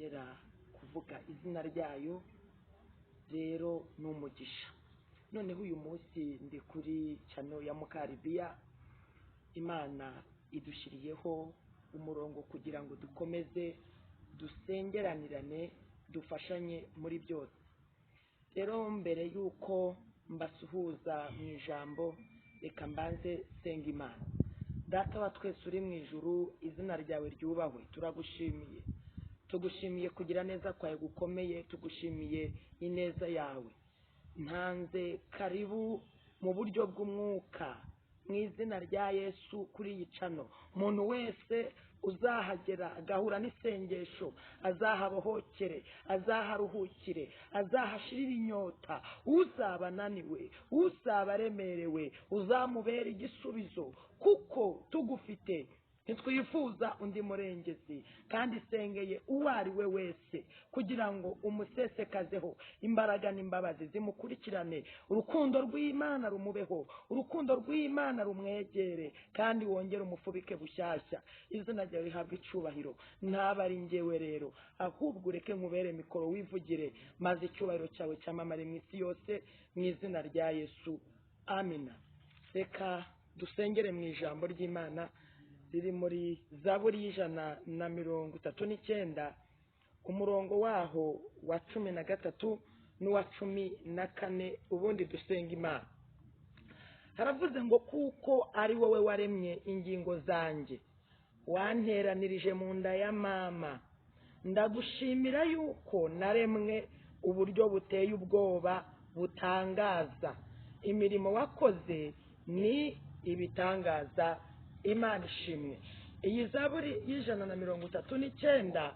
twongera kuvuga izina ryayo rero n'umugisha. Noneho uyu munsi ndi kuri channel ya Mukaribiya. Imana idushiriyeho umurongo kugira ngo dukomeze dusengeranirane, dufashanye muri byose. Rero mbere yuko mbasuhuza mu ijambo, reka mbanze senga Imana. Data wa twese uri mu ijuru, izina ryawe ryubahwe. Turagushimiye, tugushimiye kugira neza kwawe gukomeye, tugushimiye ineza yawe. Ntanze karibu mu buryo bw'umwuka mu izina rya Yesu kuri iyi channel. Umuntu wese uzahagera agahura n'isengesho, azahabohokere, azaharuhukire, azahashirira inyota, uzaba ananiwe, uzaba aremerewe, uzamubera igisubizo, kuko tugufite. Ntitwifuza undi murengezi, kandi sengeye uwo ari we wese kugira ngo umusesekazeho imbaraga n'imbabazi zimukurikirane. Urukundo rw'Imana rumubeho, urukundo rw'Imana rumwegere, kandi wongere umufubike bushyashya. Izina ryawe rihabwe icyubahiro. Ntaba ari njyewe rero, ahubwo ureke nkubere mikoro wivugire, maze icyubahiro cyawe cyamamare mu isi yose, mu izina rya Yesu, amina. Reka dusengere mu ijambo ry'Imana riri muri Zaburi y'139 umurongo waho wa 13 n'uwa 14, ubundi dusenga Imana. Haravuze ngo kuko ari wowe waremye ingingo zanjye, wanteranirije mu nda ya mama, ndagushimira yuko naremwe uburyo buteye ubwoba butangaza. Imirimo wakoze ni ibitangaza. Imana ishimwe. Iyi Zaburi y'139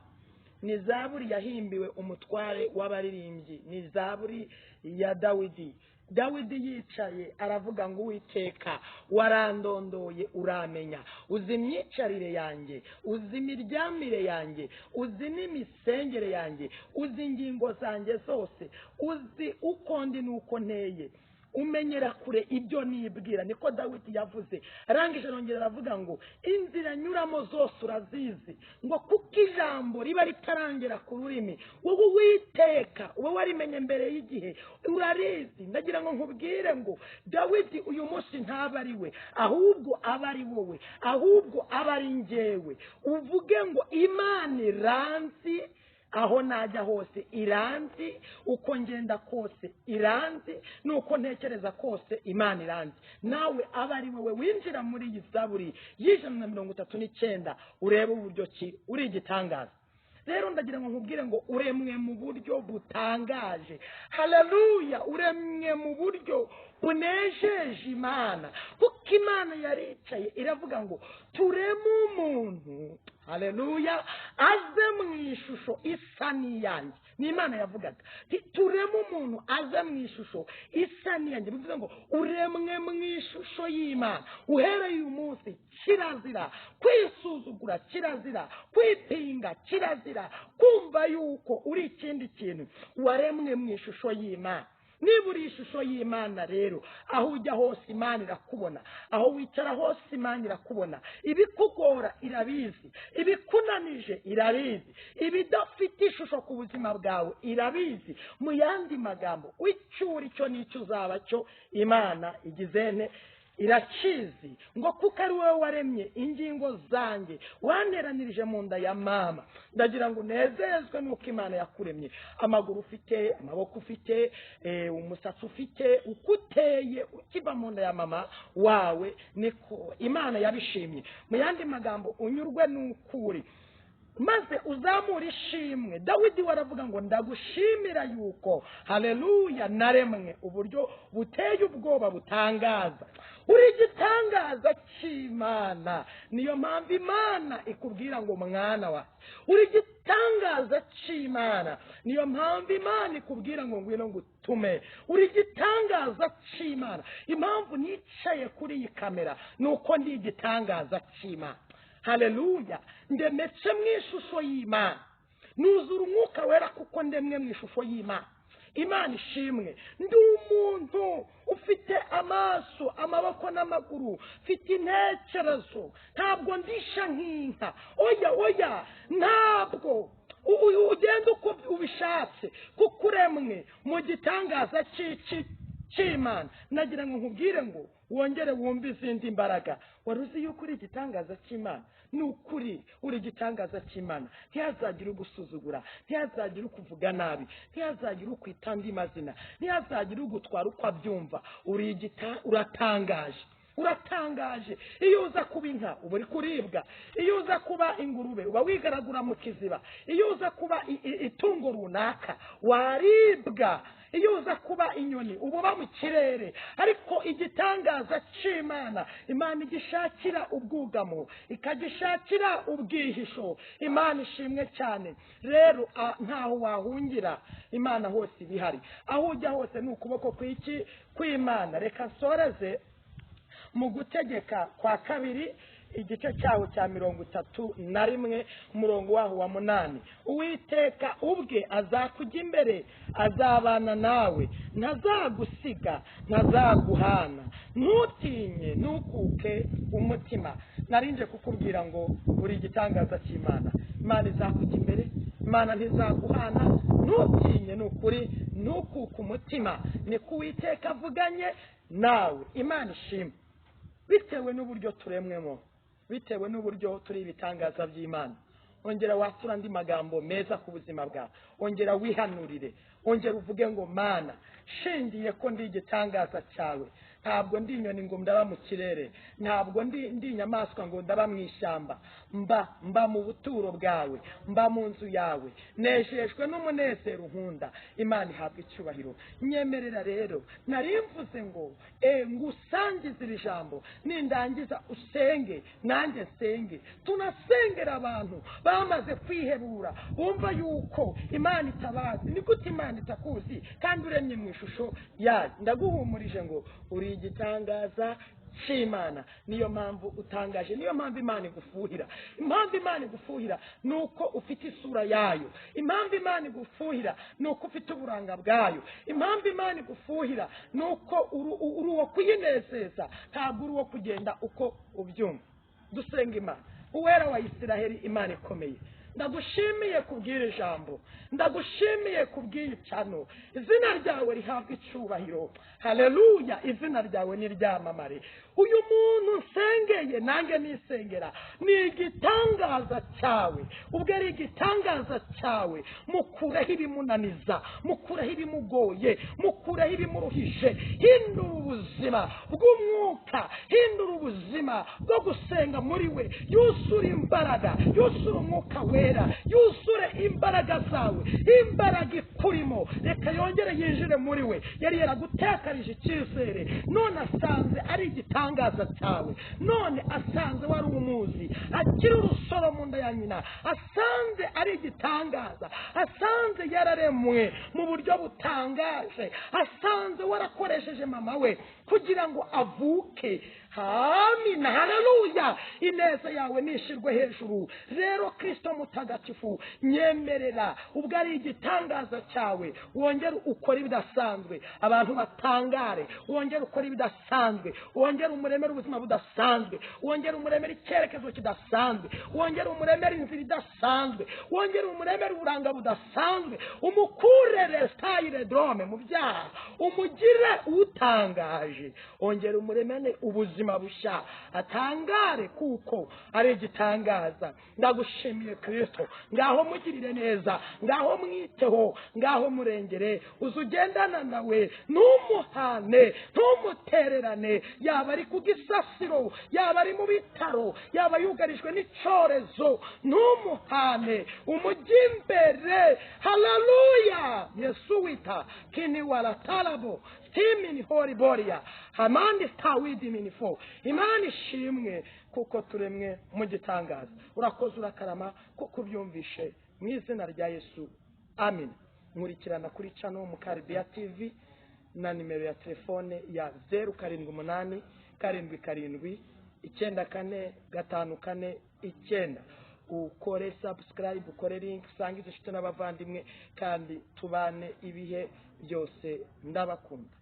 ni Zaburi yahimbiwe umutware w'abaririmbyi, ni Zaburi ya Dawidi. Dawidi yicaye aravuga ngo Uwiteka warandondoye uramenya, uzi imyicarire yanjye, uzi imiryamire yanjye, uzi n'imisengere yanjye, uzi ingingo zanjye zose, uzi uko ndi n'uko nteye, umenyera kure ibyo nibwira. Niko Dawidi yavuze. Arangije arongera aravuga ngo inzira nyuramo zose urazizi, ngo kuko ijambo riba ritarangera ku rurimi, wowe Uwiteka wowe warimenye mbere y'igihe urarizi. Ndagira ngo nkubwire ngo Dawidi uyu munsi ntaba ari we, ahubwo aba ari wowe, ahubwo aba ari njyewe. Uvuge ngo Imana iranzi, aho najya hose iranzi, uko ngenda kose iranzi, nuko ntekereza kose Imana iranzi. Nawe aba ari wowe winjira muri iyi Zaburi y'139 urebe uburyo ki uri igitangaza. Rero ndagira ngo nkubwire ngo uremwe mu buryo butangaje. Haleluya! Uremwe mu buryo bunejeje Imana, kuko Imana yaricaye iravuga ngo tureme umuntu, haleluya, aze mu ishusho isa n'iyanjye. Ni Imana yavugaga tureme umuntu aze mu ishusho isa n'iyanjye. Bivuze ngo uremwe mu ishusho y'Imana. Uhereye uyu munsi kirazira kwisuzugura, kirazira kwipinga, kirazira kumva yuko uri ikindi kintu. Waremwe mu ishusho y'Imana. Niba uri ishusho y'Imana rero, aho ujya hose Imana irakubona, aho wicara hose Imana irakubona. Ibikugora irabizi, ibikunanije irabizi, ibidafite ishusho ku buzima bwawe irabizi. Mu yandi magambo, wicyura icyo n'icyo uzaba cyo, Imana igizene irakizi. Ngo kuko ari wowe waremye ingingo zanjye, wanteranirije mu nda ya mama. Ndagira ngo unezezwe nuko Imana yakuremye. Amaguru ufite, amaboko ufite, umusatsi ufite, uko uteye ukiva mu nda ya mama wawe, niko Imana yabishimye. Mu yandi magambo, unyurwe n'ukuri, maze uzamura ishimwe. Dawidi waravuga ngo ndagushimira yuko, haleluya, naremwe uburyo buteye ubwoba butangaza. Uri igitangaza cy'Imana. Niyo mpamvu Imana ikubwira ngo mwana wa, uri igitangaza cy'Imana. Niyo mpamvu Imana ikubwira ngo ngwino ngutume. Uri igitangaza cy'Imana. Impamvu nicaye kuri iyi kamera nuko ndi igitangaza cy'Imana. Haleluya! Ndemetse mu ishusho y'Imana, nuzura umwuka wera kuko ndemwe mu ishusho y'Imana. Imana ishimwe. Ndi umuntu ufite amaso, amaboko n'amaguru, mfite intekerezo. Ntabwo ndisha nk'inka, oya, ntabwo. ugenda uko ubishatse kuko uremwe mu gitangaza cy'Imana. nagira ngo nkubwire ngo wongere wumve izindi mbaraga. wari uzi yuko uri igitangaza cy'Imana? ni ukuri uri igitangaza cy'Imana. ntihazagire ugusuzugura, ntihazagire ukuvuga nabi, ntihazagire ukwita andi mazina, ntihazagire ugutwara uko abyumva. uratangaje. iyo uza kuba inka uba uri kuribwa, iyo uza kuba ingurube uba wigaragura mu kiziba, iyo uza kuba itungo runaka waribwa, iyo uza kuba inyoni uba mu kirere. ariko igitangaza cy'Imana, Imana igishakira ubwugamo, ikagishakira ubwihisho. Imana ishimwe cyane. rero ntaho wahungira, Imana hose ibihari. aho ujya hose ni ukuboko kw'Imana. reka nsoreze mu Gutegeka kwa kabiri igice cyaho cya 31 umurongo waho wa 8. Uwiteka ubwe azakujya imbere, azabana nawe, ntazagusiga, ntazaguhana. ntutinye, ntukuke umutima. narinje kukubwira ngo uri igitangaza cy'Imana. Imana izakujya imbere, Imana ntizaguhana. ntutinye, nukuri, ntukuke umutima. niko Uwiteka avuganye nawe. Imana ishimwe. bitewe n'uburyo turemwemo, bitewe n'uburyo turi ibitangaza by'Imana, ongera wasura andi magambo meza ku buzima bwawe. ongera wihanurire, ongera uvuge ngo Mana, shingiye ko ndi igitangaza cyawe, ntabwo ndi inyoni ngo ndaba mu kirere, ntabwo ndi inyamaswa ngo ndaba mu ishyamba. mba mu buturo bwawe, mba mu nzu yawe, nejejwe n'umunezero nkunda. Imana ihabwa icyubahiro. nyemerera rero, nari mvuze ngo ngusangize iri jambo, nindangiza usenge nanjye nsenge. tunasengera abantu bamaze kwihebura, bumva yuko Imana itabazi. ni gute Imana itakuzi kandi uremye mu ishusho yayo? ndaguhumurije ngo uri igitangaza cy'Imana. niyo mpamvu utangaje, niyo mpamvu Imana igufuhira. impamvu Imana igufuhira ni uko ufite isura yayo. impamvu Imana igufuhira ni uko ufite uburanga bwayo. impamvu Imana igufuhira ni uko uri uwo kuyinezeza, ntabwo uri uwo kugenda uko ubyumva. dusenga Imana. Uwera wa Isiraheli, Imana ikomeye, ndagushimiye kubwira ijambo, ndagushimiye kubw'icano. izina ryawe rihabwa icyubahiro. haleluya. izina ryawe ni ryamamare. uyu muntu nsengeye nanjye nisengera, ni igitangaza cyawe. ubwo ari igitangaza cyawe, mukureho ibimunaniza, mukureho ibimugoye, mukureho ibimuruhije. hindura ubuzima bw'umwuka, hindura ubuzima bwo gusenga muri we. yuzure imbaraga, yuzure umwuka wera, yuzure imbaraga zawe, imbaraga ikurimo. reka yongere yinjire muri we. yari yaragutekarije icyizere, none asanze ari igitangaza cyawe. none asanze wari umuzi, akiri urusoro mu nda ya nyina, asanze ari igitangaza, asanze yararemwe mu buryo butangaje, asanze warakoresheje mama we kugira ngo avuke. amina, haleluya. ineza yawe nishirwe hejuru. rero Kristo mutagatifu, nyemerera ubwo ari igitangaza cyawe, wongere ukora ibidasanzwe, abantu batangare. wongere ukora ibidasanzwe, wongere umuremere ubuzima budasanzwe, wongere umuremere icyerekezo kidasanzwe, wongere umuremere inzira idasanzwe, wongere umuremere uburanga budasanzwe. umukurere style drome mu byaha, umugire utangaje. wongere umuremere ubuzima busha, atangare kuko ari igitangaza. ndagushimiye Kristo. ngaho mugirire neza, ngaho mwiteho, ngaho murengere. uzugendana nawe, ntumuhane, ntumutererane. yaba ari ku gisasiro, yaba ari mu bitaro, yaba yugarijwe n'icyorezo, ntumuhane, umujyi imbere. haleluya. yesu wita kini walatalabo timini hori boria hamandi stawidi minifo. Imana ishimwe kuko turemwe mu gitangaza. urakoze urakarama kuko ubyumvishe mu izina rya Yesu, amen. nkurikirana kuri channel Mukaribia TV na nimero ya telefone ya 078 7 7 94 ukore subscribe, ukore link, usangize inshuti n'abavandimwe, kandi tubane ibihe byose. ndabakunda.